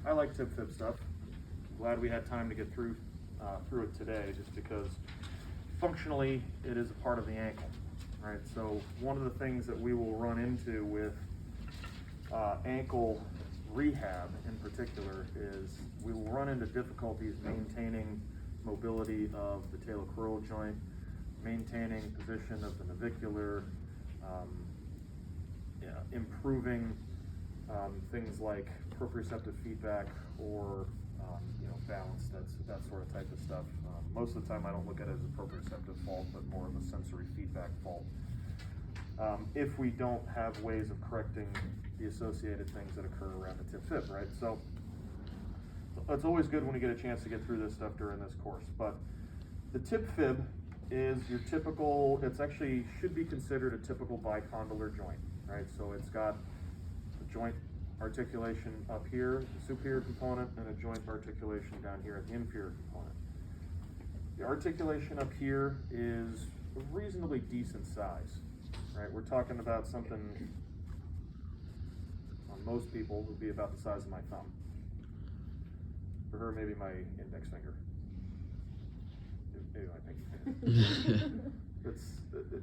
I like tib-fib stuff. Glad we had time to get through it today, just because functionally it is a part of the ankle, right? So one of the things that we will run into with ankle rehab in particular is we will run into difficulties maintaining mobility of the talocrural joint, maintaining position of the navicular, improving things like proprioceptive feedback or balance, that sort of type of stuff. Most of the time I don't look at it as a proprioceptive fault, but more of a sensory feedback fault. If we don't have ways of correcting the associated things that occur around the tib-fib, right? So it's always good when we get a chance to get through this stuff during this course. But the tib-fib is your typical, it's actually should be considered a typical bicondylar joint, right? So it's got a joint articulation up here, the superior component, and a joint articulation down here at the inferior component. The articulation up here is a reasonably decent size, right? We're talking about something on most people would be about the size of my thumb. For her, maybe my index finger. Maybe my pinky finger.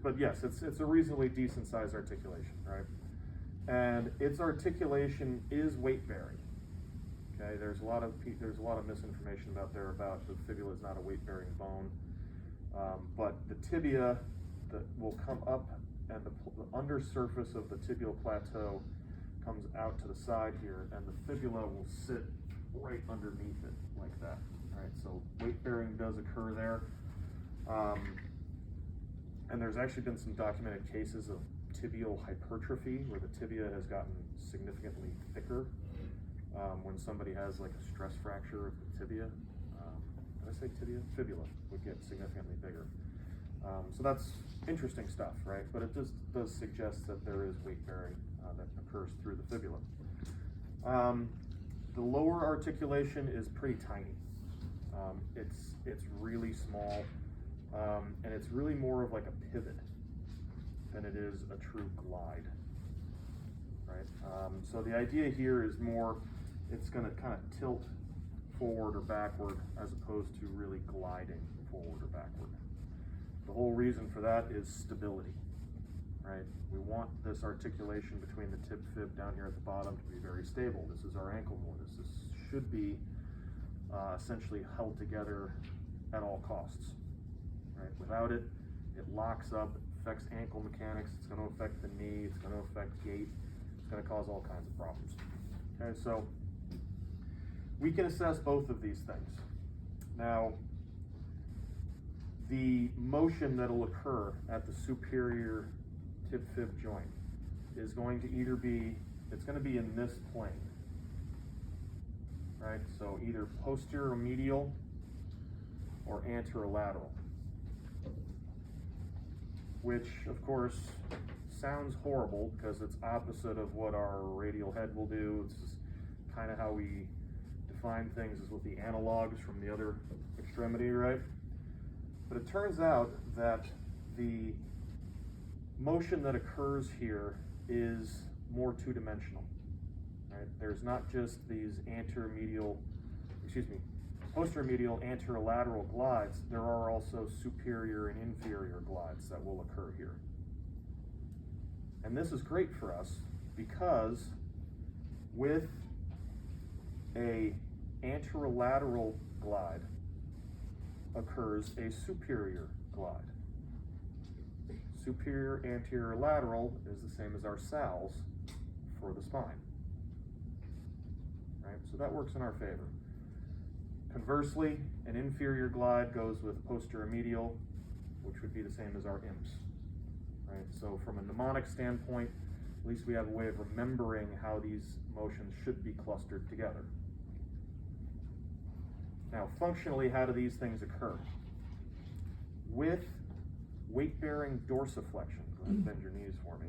But yes, it's a reasonably decent size articulation, right? And its articulation is weight bearing. Okay, there's a lot of misinformation out there about the fibula is not a weight bearing bone, but the tibia that will come up and the under surface of the tibial plateau comes out to the side here, and the fibula will sit right underneath it like that. Right, so weight bearing does occur there, and there's actually been some documented cases of tibial hypertrophy where the tibia has gotten significantly thicker when somebody has like a stress fracture of the tibia. Did I say tibia? Fibula would get significantly bigger. So that's interesting stuff, right? But it just does suggest that there is weight bearing that occurs through the fibula. The lower articulation is pretty tiny. It's really small, and it's really more of like a pivot than it is a true glide, right? So the idea here is more, it's going to kind of tilt forward or backward as opposed to really gliding forward or backward. The whole reason for that is stability, right? We want this articulation between the tib-fib down here at the bottom to be very stable. This is our ankle mortise. This should be essentially held together at all costs, right? Without it, it locks up, affects ankle mechanics, it's going to affect the knee, it's going to affect gait, it's going to cause all kinds of problems. Okay, so we can assess both of these things. Now, the motion that will occur at the superior tib-fib joint is going to either be, it's going to be in this plane, right? So either posterior medial or anterolateral, which of course sounds horrible because it's opposite of what our radial head will do. It's just kind of how we define things, is with the analogs from the other extremity, right? But it turns out that the motion that occurs here is more two-dimensional, right? There's not just these posterior medial anterolateral glides, there are also superior and inferior glides that will occur here. And this is great for us because with a anterolateral glide occurs a superior glide. Superior anterior lateral is the same as our SALs for the spine, right? So that works in our favor. Conversely, an inferior glide goes with posterior medial, which would be the same as our IMPs, right? So from a mnemonic standpoint, at least we have a way of remembering how these motions should be clustered together. Now, functionally, how do these things occur? With weight-bearing dorsiflexion, go ahead and bend your knees for me,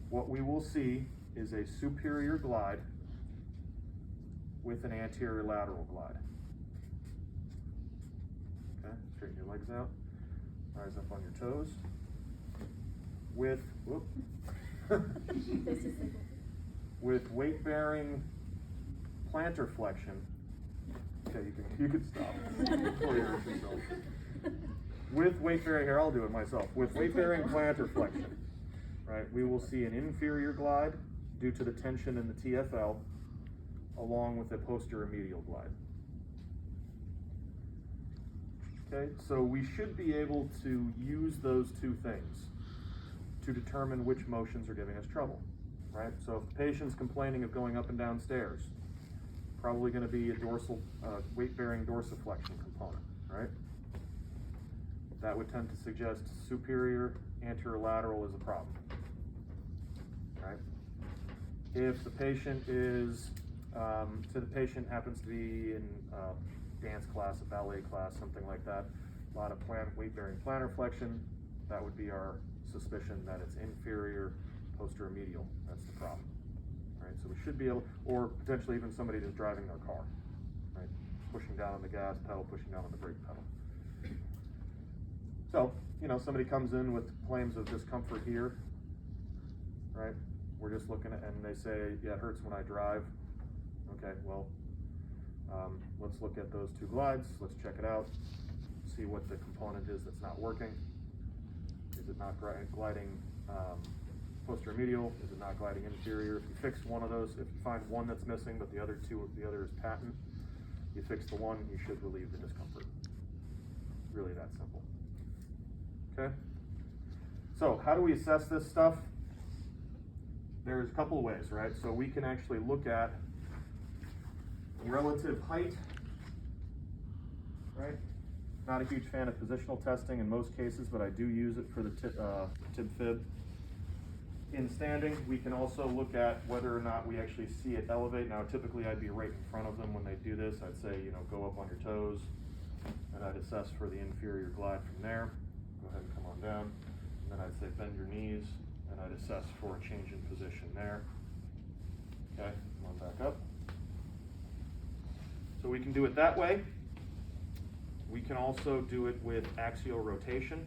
what we will see is a superior glide with an anterior lateral glide. Okay, straighten your legs out, rise up on your toes. With, with weight-bearing plantar flexion, okay, you can stop before you hurt yourself. With weight-bearing, here I'll do it myself, with weight-bearing plantar flexion, right, we will see an inferior glide due to the tension in the TFL, along with a posterior medial glide. Okay, so we should be able to use those two things to determine which motions are giving us trouble, right? So if the patient's complaining of going up and down stairs, probably going to be a dorsal, weight-bearing dorsiflexion component, right? That would tend to suggest superior anterolateral is a problem, right? If the patient is, so the patient happens to be in dance class, a ballet class, something like that, a lot of weight-bearing plantar flexion, that would be our suspicion that it's inferior posterior medial. That's the problem, right? So we should be able, or potentially even somebody that's driving their car, right? Pushing down on the gas pedal, pushing down on the brake pedal. So, you know, somebody comes in with claims of discomfort here, right? We're just looking at, and they say, yeah, it hurts when I drive. Okay, well, let's look at those two glides. Let's check it out, see what the component is that's not working. Is it not gliding posterior medial? Is it not gliding inferior? If you fix one of those, if you find one that's missing, but the other is patent, you fix the one, you should relieve the discomfort. Really that simple. Okay? So how do we assess this stuff? There's a couple of ways, right? So we can actually look at relative height, right? Not a huge fan of positional testing in most cases, but I do use it for the tib-fib. In standing, we can also look at whether or not we actually see it elevate. Now, typically I'd be right in front of them when they do this. I'd say, you know, go up on your toes, and I'd assess for the inferior glide from there. Go ahead and come on down. And then I'd say bend your knees, and I'd assess for a change in position there. Okay, come on back up. So we can do it that way. We can also do it with axial rotation.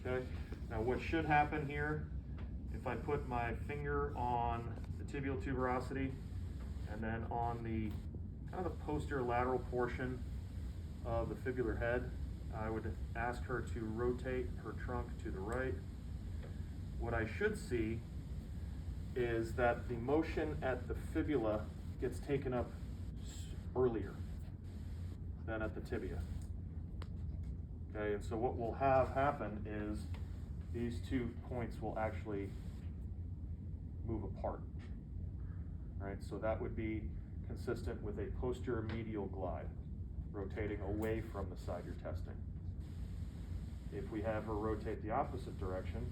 Okay, now what should happen here, if I put my finger on the tibial tuberosity and then on the kind of the posterior lateral portion of the fibular head, I would ask her to rotate her trunk to the right. What I should see is that the motion at the fibula gets taken up earlier than at the tibia. Okay, and so what will have happen is these 2 points will actually move apart. Right, so that would be consistent with a posterior medial glide, rotating away from the side you're testing. If we have her rotate the opposite direction,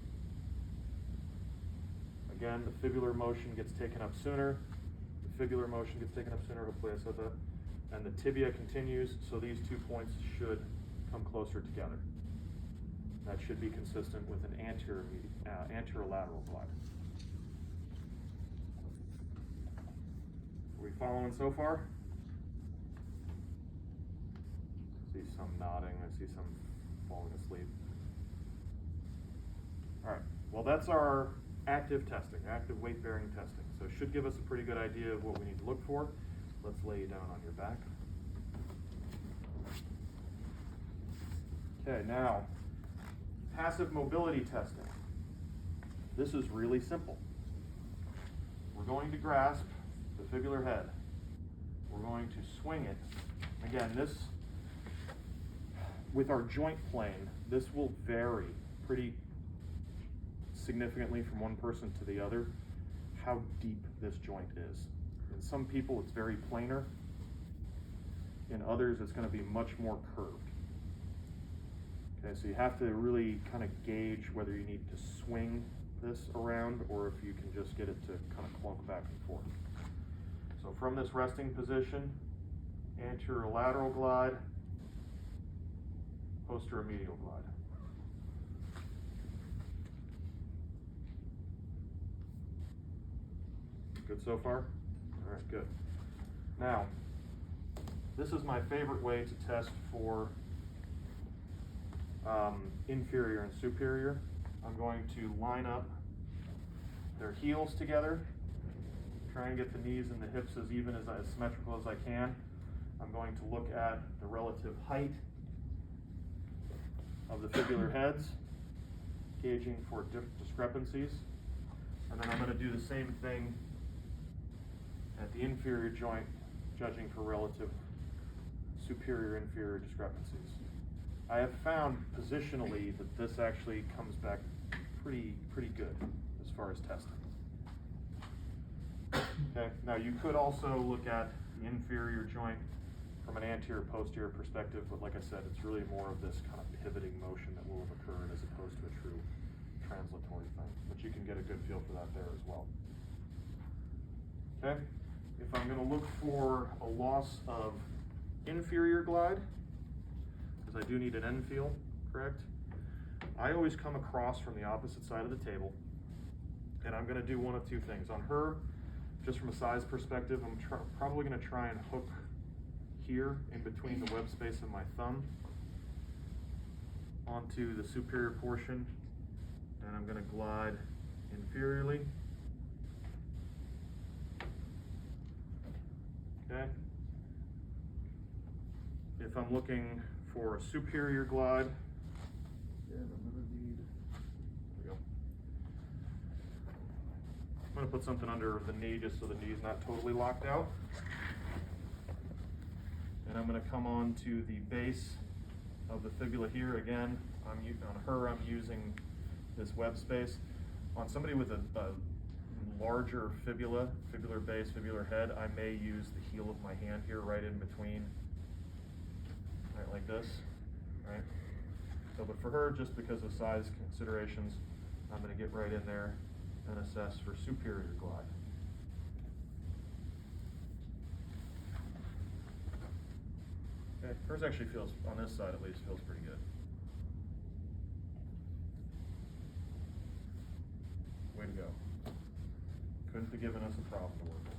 again, the fibular motion gets taken up sooner, the fibular motion gets taken up sooner, hopefully I said that, and the tibia continues, so these 2 points should come closer together. That should be consistent with an anterolateral glide. Are we following so far? I see some nodding, I see some falling asleep. All right, well that's our active testing, active weight-bearing testing. So it should give us a pretty good idea of what we need to look for. Let's lay you down on your back. Okay, now, passive mobility testing. This is really simple. We're going to grasp the fibular head. We're going to swing it. Again, this, with our joint plane, this will vary pretty significantly from one person to the other, how deep this joint is. In some people, it's very planar. In others, it's going to be much more curved. Okay, so you have to really kind of gauge whether you need to swing this around or if you can just get it to kind of clunk back and forth. So from this resting position, anterolateral glide, posterior medial glide. Good so far? All right, good. Now, this is my favorite way to test for inferior and superior. I'm going to line up their heels together, try and get the knees and the hips as even as symmetrical as I can. I'm going to look at the relative height of the fibular heads, gauging for discrepancies. And then I'm going to do the same thing at the inferior joint, judging for relative superior-inferior discrepancies. I have found positionally that this actually comes back pretty good as far as testing. Okay, now you could also look at the inferior joint from an anterior-posterior perspective, but like I said, it's really more of this kind of pivoting motion that will have occurred as opposed to a true translatory thing. But you can get a good feel for that there as well. Okay, if I'm going to look for a loss of inferior glide, because I do need an end feel, correct? I always come across from the opposite side of the table, and I'm going to do one of two things. On her, just from a size perspective, I'm probably going to try and hook here in between the web space and my thumb onto the superior portion, and I'm going to glide inferiorly. Okay. If I'm looking for a superior glide, again, I'm going to need, there we go. I'm going to put something under the knee just so the knee is not totally locked out. And I'm going to come on to the base of the fibula here. Again, on her, I'm using this web space. On somebody with a larger fibula, fibular base, fibular head, I may use the heel of my hand here right in between, right like this, right? So, but for her, just because of size considerations, I'm going to get right in there and assess for superior glide. Okay, hers actually feels, on this side at least, feels pretty good. Way to go. Couldn't have given us a problem to work with.